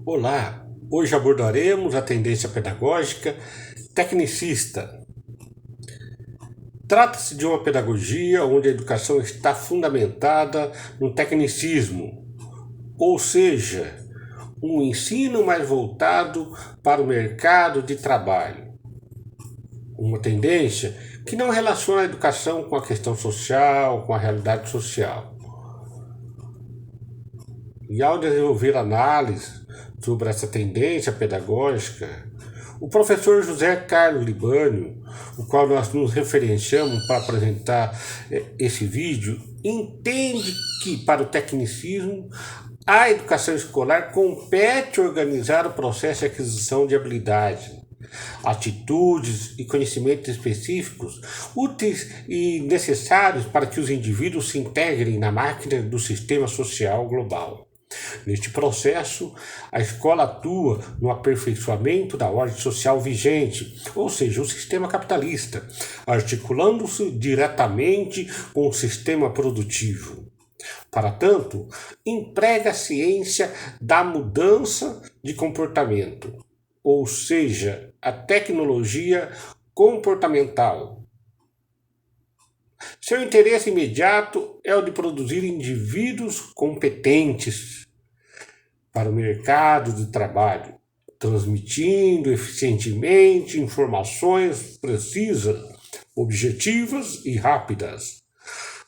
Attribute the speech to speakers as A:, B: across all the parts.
A: Olá, hoje abordaremos a tendência pedagógica tecnicista. Trata-se de uma pedagogia onde a educação está fundamentada no tecnicismo, ou seja, um ensino mais voltado para o mercado de trabalho. Uma tendência que não relaciona a educação com a questão social, com a realidade social. E ao desenvolver análise sobre essa tendência pedagógica, o professor José Carlos Libânio, o qual nós nos referenciamos para apresentar esse vídeo, entende que para o tecnicismo a educação escolar compete organizar o processo de aquisição de habilidades, atitudes e conhecimentos específicos úteis e necessários para que os indivíduos se integrem na máquina do sistema social global. Neste processo, a escola atua no aperfeiçoamento da ordem social vigente, ou seja, o sistema capitalista, articulando-se diretamente com o sistema produtivo. Para tanto, emprega a ciência da mudança de comportamento, ou seja, a tecnologia comportamental. Seu interesse imediato é o de produzir indivíduos competentes para o mercado de trabalho, transmitindo eficientemente informações precisas, objetivas e rápidas.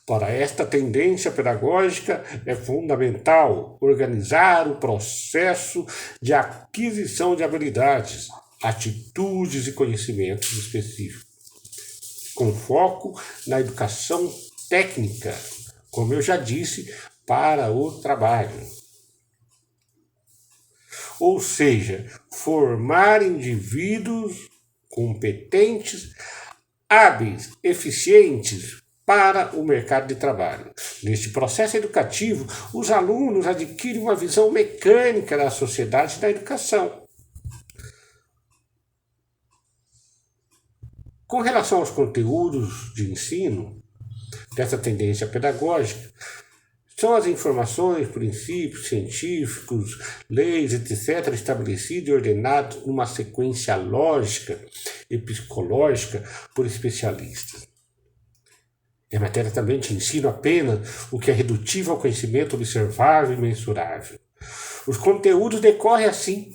A: Para esta tendência pedagógica é fundamental organizar o processo de aquisição de habilidades, atitudes e conhecimentos específicos, com foco na educação técnica, como eu já disse, para o trabalho. Ou seja, formar indivíduos competentes, hábeis, eficientes para o mercado de trabalho. Neste processo educativo, os alunos adquirem uma visão mecânica da sociedade e da educação. Com relação aos conteúdos de ensino dessa tendência pedagógica, são as informações, princípios científicos, leis, etc., estabelecidos e ordenados numa sequência lógica e psicológica por especialistas. É matéria também de ensino apenas o que é redutível ao conhecimento observável e mensurável. Os conteúdos decorrem assim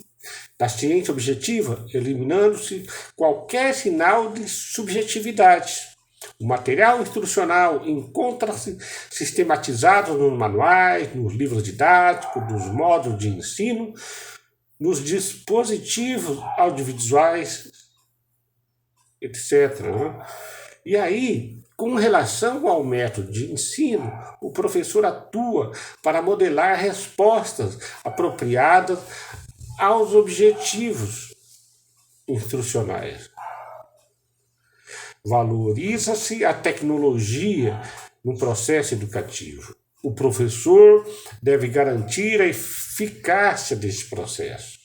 A: da ciência objetiva, eliminando-se qualquer sinal de subjetividade. O material instrucional encontra-se sistematizado nos manuais, nos livros didáticos, nos modos de ensino, nos dispositivos audiovisuais, etc. E aí, com relação ao método de ensino, o professor atua para modelar respostas apropriadas aos objetivos instrucionais. Valoriza-se a tecnologia no processo educativo. O professor deve garantir a eficácia desse processo.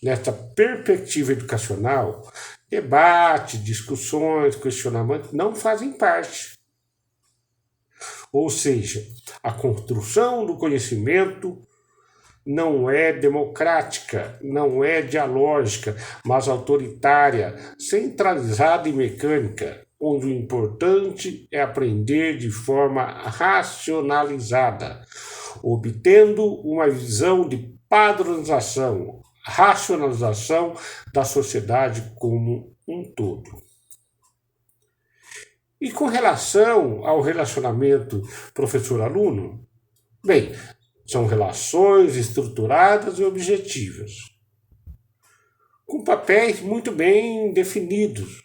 A: Nesta perspectiva educacional, debate, discussões, questionamentos não fazem parte. Ou seja, a construção do conhecimento não é democrática, não é dialógica, mas autoritária, centralizada e mecânica, onde o importante é aprender de forma racionalizada, obtendo uma visão de padronização, racionalização da sociedade como um todo. E com relação ao relacionamento professor-aluno, bem, são relações estruturadas e objetivas, com papéis muito bem definidos.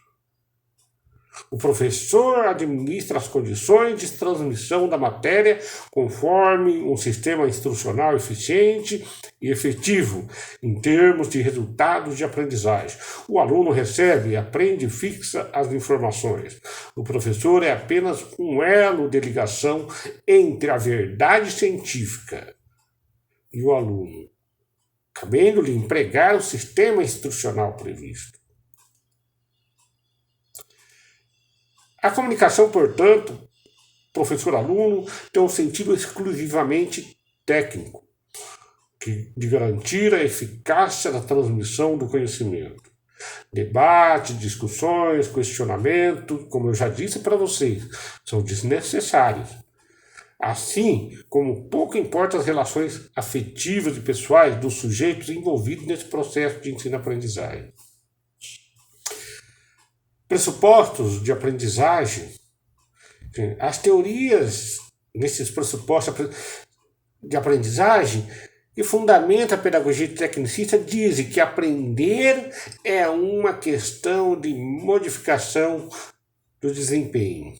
A: O professor administra as condições de transmissão da matéria conforme um sistema instrucional eficiente e efetivo em termos de resultados de aprendizagem. O aluno recebe, aprende e fixa as informações. O professor é apenas um elo de ligação entre a verdade científica e o aluno, cabendo-lhe empregar o sistema instrucional previsto. A comunicação, portanto, professor-aluno, tem um sentido exclusivamente técnico, de garantir a eficácia da transmissão do conhecimento. Debate, discussões, questionamento, como eu já disse para vocês, são desnecessários. Assim como pouco importa as relações afetivas e pessoais dos sujeitos envolvidos nesse processo de ensino-aprendizagem. Pressupostos de aprendizagem. As teorias nesses pressupostos de aprendizagem que fundamenta a pedagogia tecnicista dizem que aprender é uma questão de modificação do desempenho.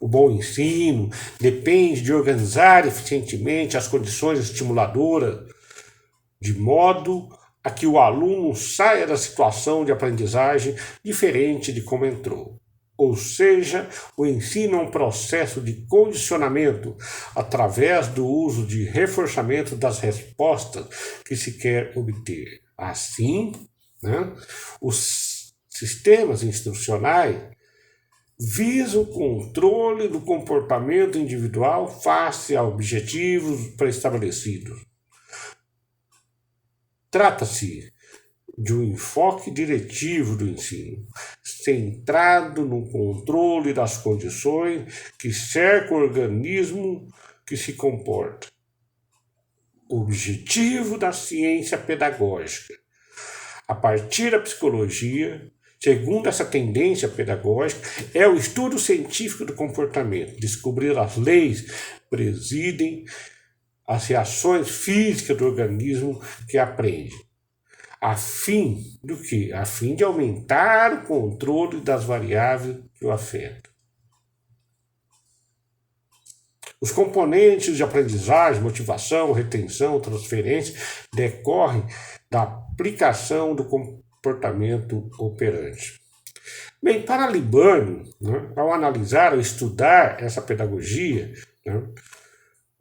A: O bom ensino depende de organizar eficientemente as condições estimuladoras, de modo a que o aluno saia da situação de aprendizagem diferente de como entrou. Ou seja, o ensino é um processo de condicionamento através do uso de reforçamento das respostas que se quer obter. Assim, os sistemas instrucionais visam o controle do comportamento individual face a objetivos pré-estabelecidos. Trata-se de um enfoque diretivo do ensino, centrado no controle das condições que cercam o organismo que se comporta. O objetivo da ciência pedagógica, a partir da psicologia, segundo essa tendência pedagógica, é o estudo científico do comportamento, descobrir as leis que presidem as reações físicas do organismo que aprende. A fim do quê? A fim de aumentar o controle das variáveis que o afetam. Os componentes de aprendizagem, motivação, retenção, transferência, decorrem da aplicação do comportamento operante. Bem, para Libânio, ao analisar ou estudar essa pedagogia,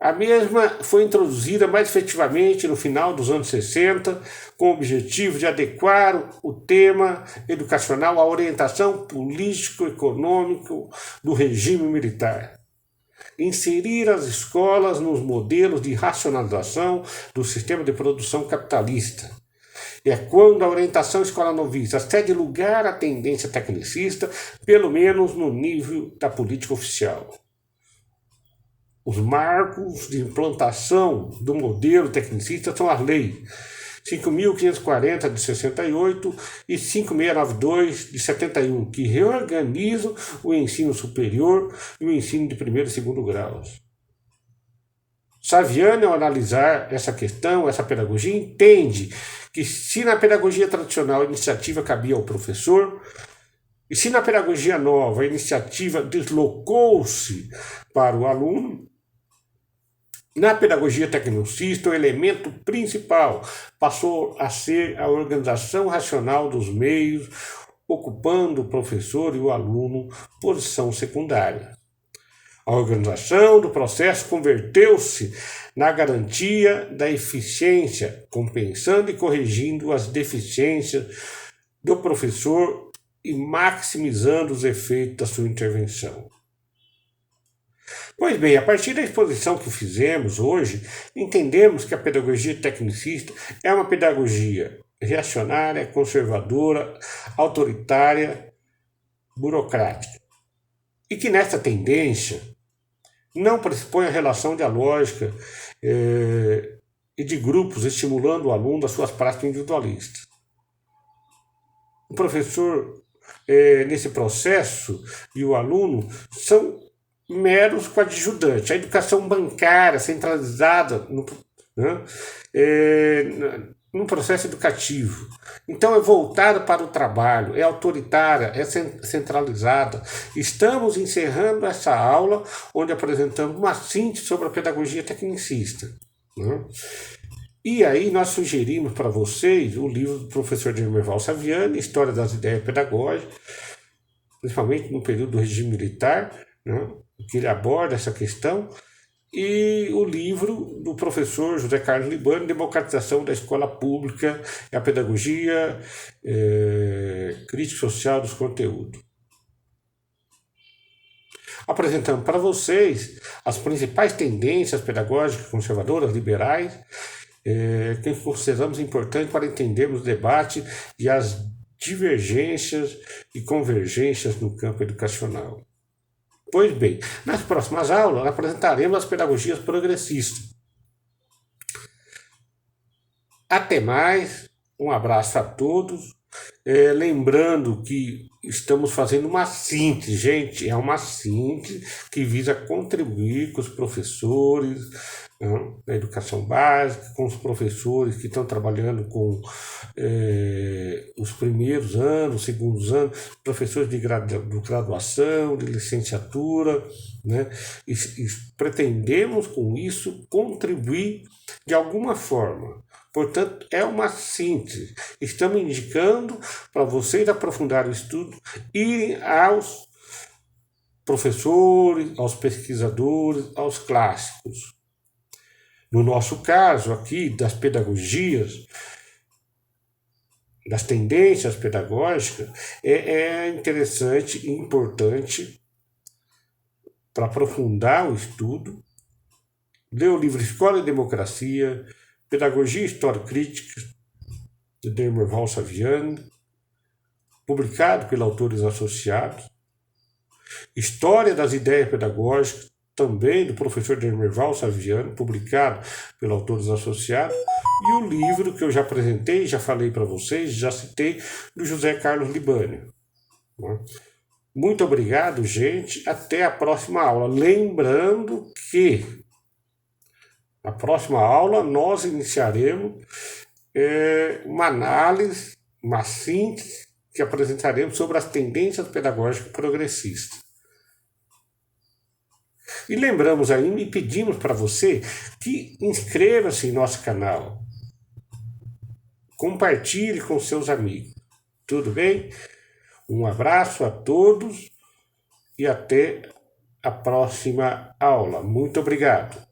A: a mesma foi introduzida mais efetivamente no final dos anos 60, com o objetivo de adequar o tema educacional à orientação político-econômica do regime militar. Inserir as escolas nos modelos de racionalização do sistema de produção capitalista. É quando a orientação escola-novista cede lugar à tendência tecnicista, pelo menos no nível da política oficial. Os marcos de implantação do modelo tecnicista são as leis 5.540 de 68 e 5.692 de 71, que reorganizam o ensino superior e o ensino de primeiro e segundo graus. Saviano, ao analisar essa questão, essa pedagogia, entende que se na pedagogia tradicional a iniciativa cabia ao professor, e se na pedagogia nova a iniciativa deslocou-se para o aluno, na pedagogia tecnicista, o elemento principal passou a ser a organização racional dos meios, ocupando o professor e o aluno posição secundária. A organização do processo converteu-se na garantia da eficiência, compensando e corrigindo as deficiências do professor e maximizando os efeitos da sua intervenção. Pois bem, a partir da exposição que fizemos hoje, entendemos que a pedagogia tecnicista é uma pedagogia reacionária, conservadora, autoritária, burocrática. E que nessa tendência não pressupõe a relação dialógica e de grupos estimulando o aluno das suas práticas individualistas. O professor, nesse processo, e o aluno são meros coadjuvantes. A educação bancária centralizada no processo educativo. Então é voltada para o trabalho, é autoritária, é centralizada. Estamos encerrando essa aula onde apresentamos uma síntese sobre a pedagogia tecnicista. E aí nós sugerimos para vocês o livro do professor Demerval Saviano, História das Ideias Pedagógicas, principalmente no período do regime militar, que ele aborda essa questão, e o livro do professor José Carlos Libânio, Democratização da Escola Pública e a Pedagogia Crítica Social dos Conteúdos. Apresentamos para vocês as principais tendências pedagógicas conservadoras, liberais, que consideramos importante para entendermos o debate e as divergências e convergências no campo educacional. Pois bem, nas próximas aulas apresentaremos as pedagogias progressistas. Até mais, um abraço a todos. Lembrando que estamos fazendo uma síntese, gente, é uma síntese que visa contribuir com os professores da educação básica, com os professores que estão trabalhando com os primeiros anos, segundos anos, professores de graduação, de licenciatura, né? E pretendemos com isso contribuir de alguma forma. Portanto, é uma síntese. Estamos indicando para vocês aprofundar o estudo, irem aos professores, aos pesquisadores, aos clássicos. No nosso caso aqui, das pedagogias, das tendências pedagógicas, é interessante e importante para aprofundar o estudo, ler o livro Escola e Democracia, Pedagogia e História Crítica, de Demerval Saviano, publicado pela Autores Associados, História das Ideias Pedagógicas, também do professor Demerval Saviano, publicado pela Autores Associados, e o livro que eu já apresentei, já falei para vocês, já citei, do José Carlos Libânio. Muito obrigado, gente. Até a próxima aula. Lembrando que na próxima aula nós iniciaremos uma análise, uma síntese que apresentaremos sobre as tendências pedagógicas progressistas. E lembramos ainda e pedimos para você que inscreva-se em nosso canal. Compartilhe com seus amigos. Tudo bem? Um abraço a todos e até a próxima aula. Muito obrigado.